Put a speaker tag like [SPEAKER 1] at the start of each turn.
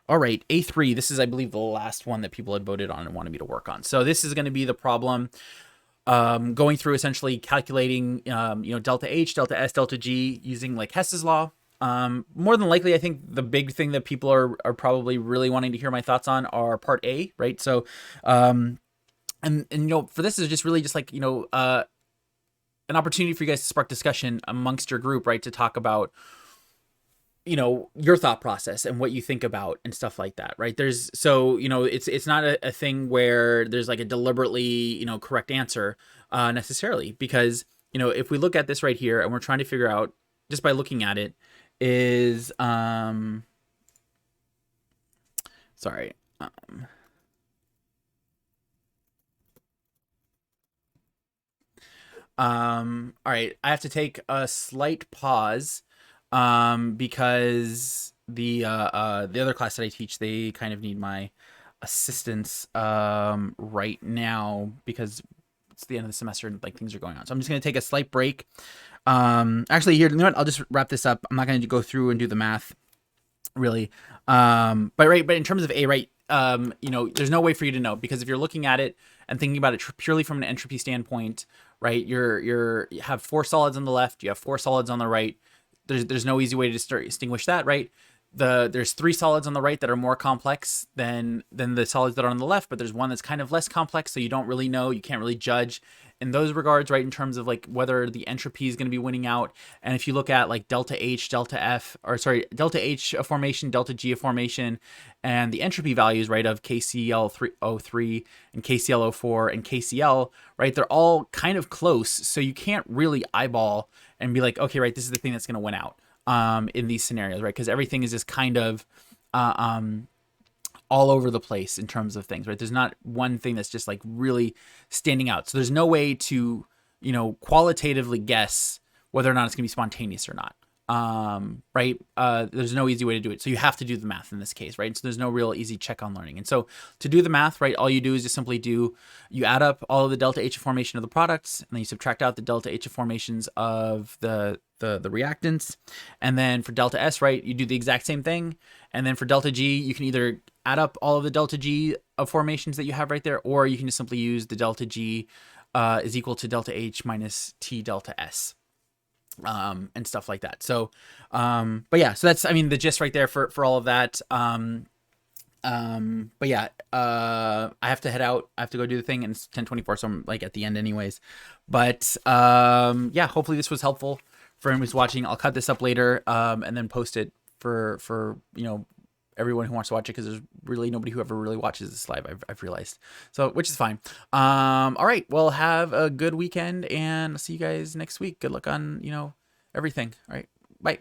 [SPEAKER 1] All right, A3. This is, I believe, the last one that people had voted on and wanted me to work on. So this is going to be the problem going through essentially calculating, delta H, delta S, delta G using like Hess's law. More than likely, I think the big thing that people are probably really wanting to hear my thoughts on are part A, right? So, for this is just really just like, an opportunity for you guys to spark discussion amongst your group, right? To talk about your thought process and what you think about and stuff like that, right? It's not a thing where there's like a deliberately correct answer necessarily, because if we look at this right here and we're trying to figure out just by looking at it is sorry all right, I have to take a slight pause because the other class that I teach, they kind of need my assistance right now because it's the end of the semester and like things are going on. So I'm just gonna take a slight break. Actually, here, you know what? I'll just wrap this up. I'm not gonna go through and do the math really. But in terms of A, right? There's no way for you to know, because if you're looking at it and thinking about it purely from an entropy standpoint, right? You have four solids on the left, you have four solids on the right. There's no easy way to distinguish that, right? There's three solids on the right that are more complex than the solids that are on the left, but there's one that's kind of less complex, so you don't really know, you can't really judge in those regards, right? In terms of like whether the entropy is going to be winning out. And if you look at like delta H, delta formation, delta G formation, and the entropy values, right, of KCl03 and KClO4 and KCl, right, they're all kind of close, so you can't really eyeball and be like, okay, right, this is the thing that's going to win out in these scenarios, right? Because everything is just kind of all over the place in terms of things, right? There's not one thing that's just like really standing out. So there's no way to, qualitatively guess whether or not it's going to be spontaneous or not. Right? There's no easy way to do it. So you have to do the math in this case, right? So there's no real easy check on learning. And so to do the math, right, all you do is just simply you add up all of the delta H formation of the products, and then you subtract out the delta H formations of the reactants. And then for delta S, right, you do the exact same thing. And then for delta G, you can either add up all of the delta G of formations that you have right there, or you can just simply use the delta G is equal to delta H minus T delta S. And stuff like that. So, but yeah, so that's, the gist right there for all of that. But yeah, I have to head out. I have to go do the thing, and it's 10:24, so I'm like at the end anyways. But yeah, hopefully this was helpful for anyone who's watching. I'll cut this up later, and then post it for everyone who wants to watch it, because there's really nobody who ever really watches this live, I've realized. So, which is fine. All right, well, have a good weekend, and I'll see you guys next week. Good luck on everything. All right, bye.